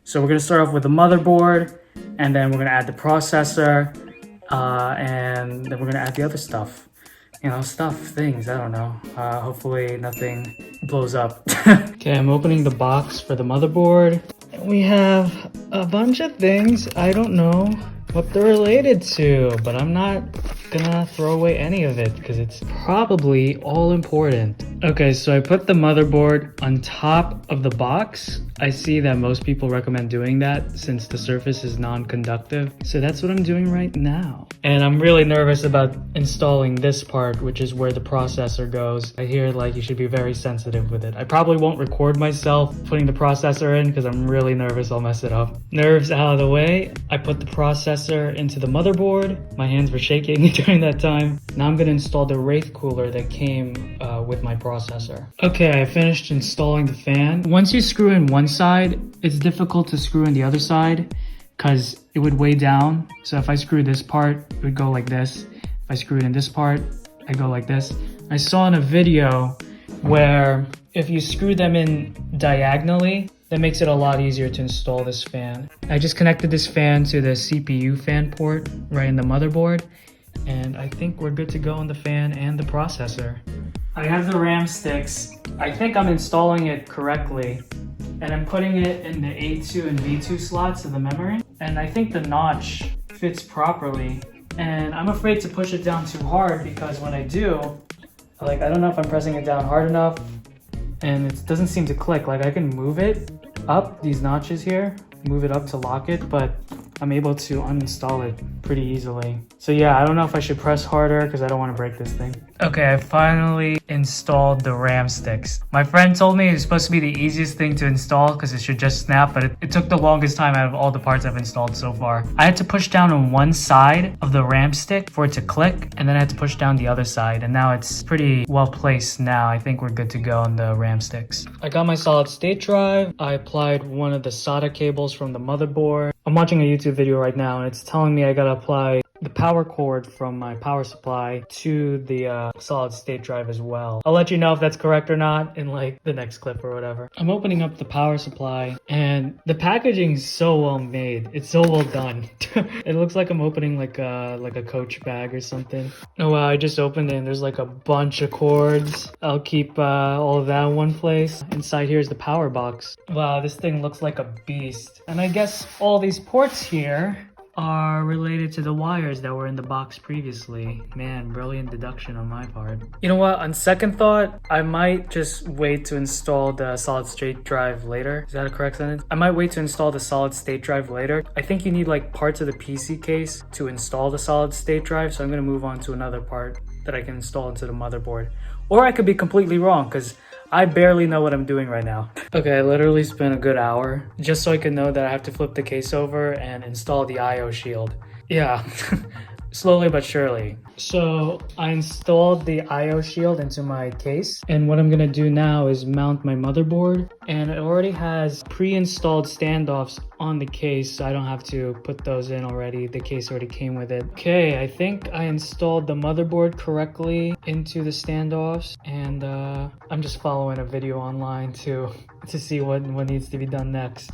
So we're gonna start off with the motherboard, and then we're gonna add the processor, and then we're gonna add the other stuff. You know, things, I don't know. Hopefully nothing blows up. Okay, I'm opening the box for the motherboard. We have a bunch of things. I don't know what they're related to, but I'm not gonna throw away any of it because it's probably all important. Okay, so I put the motherboard on top of the box. I see that most people recommend doing that since the surface is non-conductive. So that's what I'm doing right now. And I'm really nervous about installing this part, which is where the processor goes. I hear like you should be very sensitive with it. I probably won't record myself putting the processor in because I'm really nervous I'll mess it up. Nerves out of the way, I put the processor into the motherboard. My hands were shaking during that time. Now I'm gonna install the Wraith cooler that came with my processor. Okay, I finished installing the fan. Once you screw in one side, it's difficult to screw in the other side because it would weigh down. So if I screw this part, it would go like this. If I screw it in this part, I go like this. I saw in a video where if you screw them in diagonally, that makes it a lot easier to install this fan. I just connected this fan to the CPU fan port right in the motherboard, and I think we're good to go on the fan and the processor. I have the RAM sticks. I think I'm installing it correctly, and I'm putting it in the A2 and B2 slots of the memory, and I think the notch fits properly, and I'm afraid to push it down too hard because when I do, I don't know if I'm pressing it down hard enough, and it doesn't seem to click. Like I can move it up these notches here, move it up to lock it, but I'm able to uninstall it pretty easily. So yeah, I don't know if I should press harder because I don't want to break this thing. Okay, I finally installed the RAM sticks. My friend told me it's supposed to be the easiest thing to install because it should just snap, but it took the longest time out of all the parts I've installed so far. I had to push down on one side of the RAM stick for it to click, and then I had to push down the other side, and now it's pretty well placed now. I think we're good to go on the RAM sticks. I got my solid state drive. I applied one of the SATA cables from the motherboard. I'm watching a YouTube video right now, and it's telling me I gotta apply the power cord from my power supply to the solid state drive as well. I'll let you know if that's correct or not in like the next clip or whatever. I'm opening up the power supply, and the packaging is so well made. It's so well done. It looks like I'm opening like a Coach bag or something. Oh wow, I just opened it and there's like a bunch of cords. I'll keep all of that in one place. Inside here is the power box. Wow, this thing looks like a beast. And I guess all these ports here are related to the wires that were in the box previously. Man, brilliant deduction on my part. You know what, on second thought, I might just wait to install the solid state drive later. Is that a correct sentence? I might wait to install the solid state drive later. I think you need like parts of the PC case to install the solid state drive, so I'm gonna move on to another part that I can install into the motherboard. Or I could be completely wrong because I barely know what I'm doing right now. Okay, I literally spent a good hour just so I can know that I have to flip the case over and install the IO shield. Yeah, slowly but surely. So I installed the IO shield into my case, and what I'm gonna do now is mount my motherboard, and it already has pre-installed standoffs on the case, so I don't have to put those in already. The case already came with it. Okay, I think I installed the motherboard correctly into the standoffs, and I'm just following a video online to see what needs to be done next.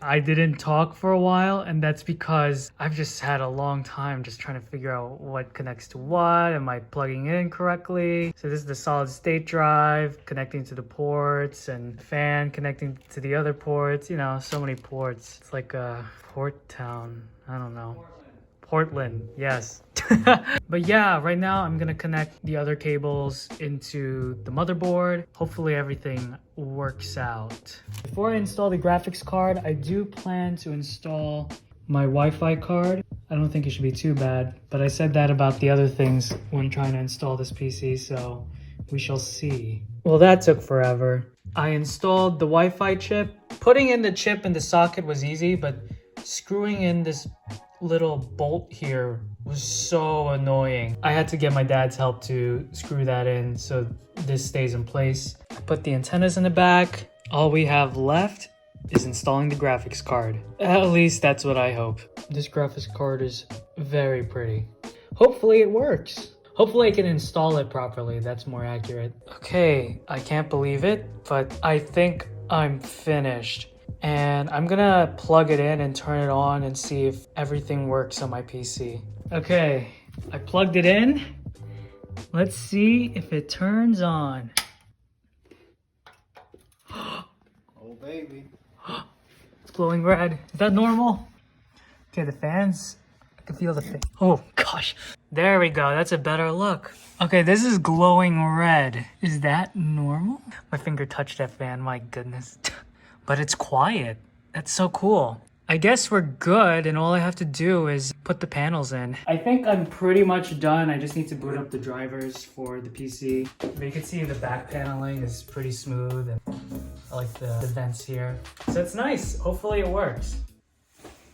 I didn't talk for a while, and that's because I've just had a long time just trying to figure out what connects to what. Am I plugging in correctly? So this is the solid state drive connecting to the ports, and the fan connecting to the other ports. You know, so many ports. It's like a port town. I don't know. Portland, yes. But yeah, right now I'm gonna connect the other cables into the motherboard. Hopefully everything works out. Before I install the graphics card, I do plan to install my Wi-Fi card. I don't think it should be too bad, but I said that about the other things when trying to install this PC, so we shall see. Well, that took forever. I installed the Wi-Fi chip. Putting in the chip in the socket was easy, but screwing in this little bolt here was so annoying. I had to get my dad's help to screw that in so this stays in place. I put the antennas in the back. All we have left is installing the graphics card. At least that's what I hope. This graphics card is very pretty. Hopefully it works. Hopefully I can install it properly. That's more accurate. Okay, I can't believe it, but I think I'm finished. And I'm gonna plug it in and turn it on and see if everything works on my PC. Okay, I plugged it in. Let's see if it turns on. Oh baby. It's glowing red. Is that normal? Okay, the fans. I can feel the fan. Oh gosh. There we go. That's a better look. Okay, this is glowing red. Is that normal? My finger touched that fan. My goodness. But it's quiet. That's so cool. I guess we're good, and all I have to do is put the panels in. I think I'm pretty much done. I just need to boot up the drivers for the PC. But you can see the back paneling is pretty smooth, and I like the vents here. So it's nice. Hopefully it works.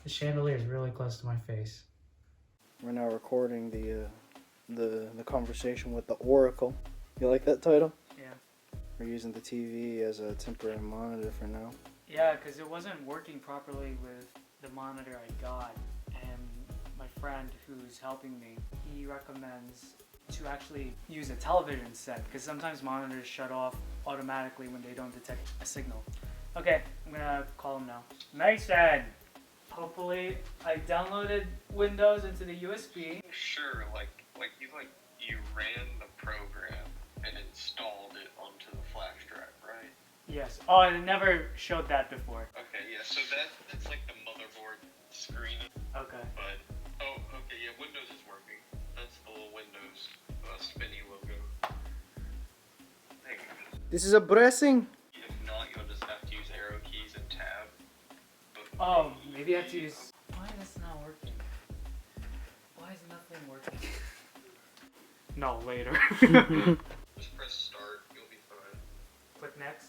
The chandelier is really close to my face. We're now recording the conversation with the Oracle. You like that title? Yeah. We're using the TV as a temporary monitor for now. Yeah, because it wasn't working properly with the monitor I got, and my friend who's helping me, he recommends to actually use a television set, because sometimes monitors shut off automatically when they don't detect a signal. Okay, I'm gonna call him now. Mason! Hopefully, I downloaded Windows into the USB. Sure, you ran the program and installed it onto the flash drive, right? Yes. Oh, it never showed that before. Okay, yeah, so that's like the motherboard screen. Okay. But, oh, okay, yeah, Windows is working. That's the little Windows spinny logo. There you go. This is a blessing. If not, you'll just have to use arrow keys and tab. But Oh, maybe I have to use... Why is this not working? Why is nothing working? No, later. just press start, you'll be fine. Click next.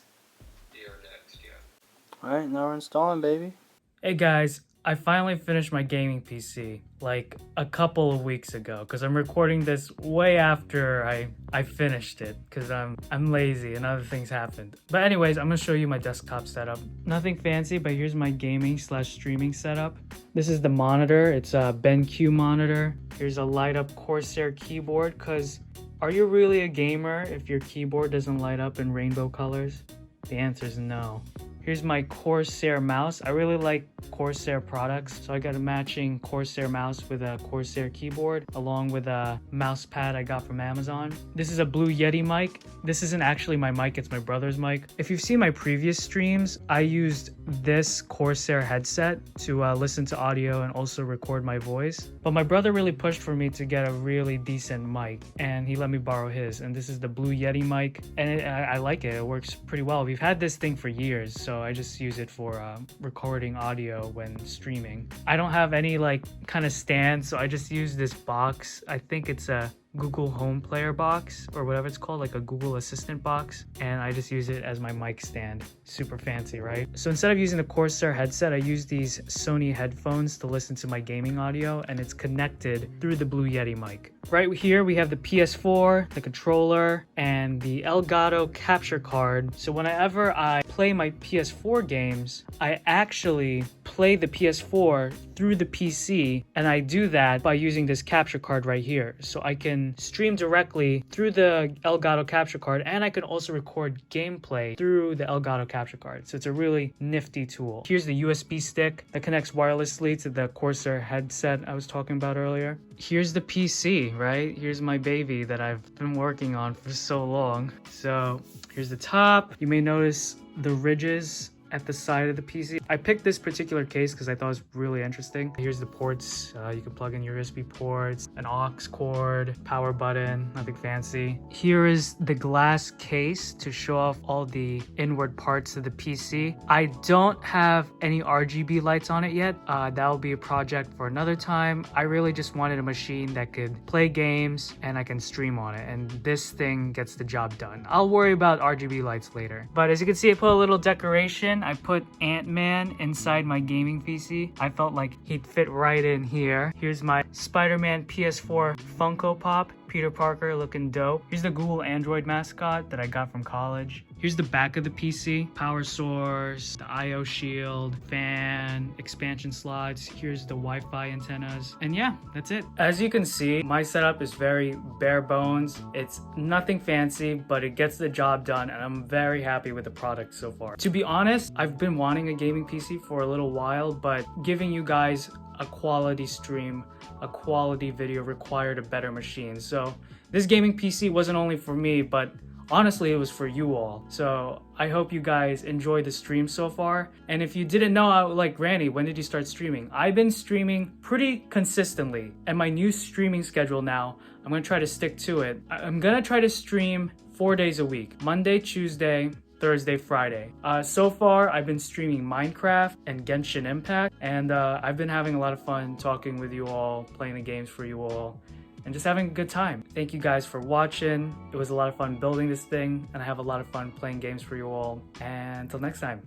Yeah, next, yeah. Alright, now we're installing, baby. Hey guys, I finally finished my gaming PC like a couple of weeks ago, because I'm recording this way after I finished it, because I'm lazy and other things happened. But anyways, I'm gonna show you my desktop setup. Nothing fancy, but here's my gaming / streaming setup. This is the monitor. It's a BenQ monitor. Here's a light up Corsair keyboard, because are you really a gamer if your keyboard doesn't light up in rainbow colors? The answer is no. Here's my Corsair mouse. I really like Corsair products, so I got a matching Corsair mouse with a Corsair keyboard, along with a mouse pad I got from Amazon. This is a Blue Yeti mic. This isn't actually my mic, it's my brother's mic. If you've seen my previous streams, I used this Corsair headset to listen to audio and also record my voice. But my brother really pushed for me to get a really decent mic, and he let me borrow his. And this is the Blue Yeti mic, and I like it. It works pretty well. We've had this thing for years, so I just use it for recording audio when streaming. I don't have any kind of stand, so I just use this box. I think it's a Google Home Player box or whatever it's called, like a Google Assistant box, and I just use it as my mic stand. Super fancy, right? So instead of using the Corsair headset, I use these Sony headphones to listen to my gaming audio, and it's connected through the Blue Yeti mic. Right here we have the PS4, the controller, and the Elgato capture card. So whenever I play my PS4 games, I actually play the PS4 through the PC, and I do that by using this capture card right here. So I can stream directly through the Elgato capture card, and I can also record gameplay through the Elgato capture card. So it's a really nifty tool. Here's the USB stick that connects wirelessly to the Corsair headset I was talking about earlier. Here's the PC, right? Here's my baby that I've been working on for so long. So here's the top. You may notice the ridges at the side of the PC. I picked this particular case because I thought it was really interesting. Here's the ports. You can plug in your USB ports, an aux cord, power button, nothing fancy. Here is the glass case to show off all the inward parts of the PC. I don't have any RGB lights on it yet. That will be a project for another time. I really just wanted a machine that could play games and I can stream on it, and this thing gets the job done. I'll worry about RGB lights later. But as you can see, I put a little decoration. I put Ant-Man inside my gaming PC. I felt like he'd fit right in here. Here's my Spider-Man PS4 Funko Pop. Peter Parker looking dope. Here's the Google Android mascot that I got from college. Here's the back of the PC, power source, the IO shield, fan, expansion slots. Here's the Wi-Fi antennas. And yeah, that's it. As you can see, my setup is very bare bones. It's nothing fancy, but it gets the job done, and I'm very happy with the product so far. To be honest, I've been wanting a gaming PC for a little while, but giving you guys a quality stream, a quality video required a better machine. So this gaming PC wasn't only for me, but honestly, it was for you all. So I hope you guys enjoyed the stream so far. And if you didn't know, I was like, Randy, when did you start streaming? I've been streaming pretty consistently. And my new streaming schedule now, I'm gonna try to stick to it. I'm gonna try to stream 4 days a week, Monday, Tuesday, Thursday, Friday. So far, I've been streaming Minecraft and Genshin Impact, and I've been having a lot of fun talking with you all, playing the games for you all, and just having a good time. Thank you guys for watching. It was a lot of fun building this thing, and I have a lot of fun playing games for you all. And until next time,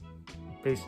peace.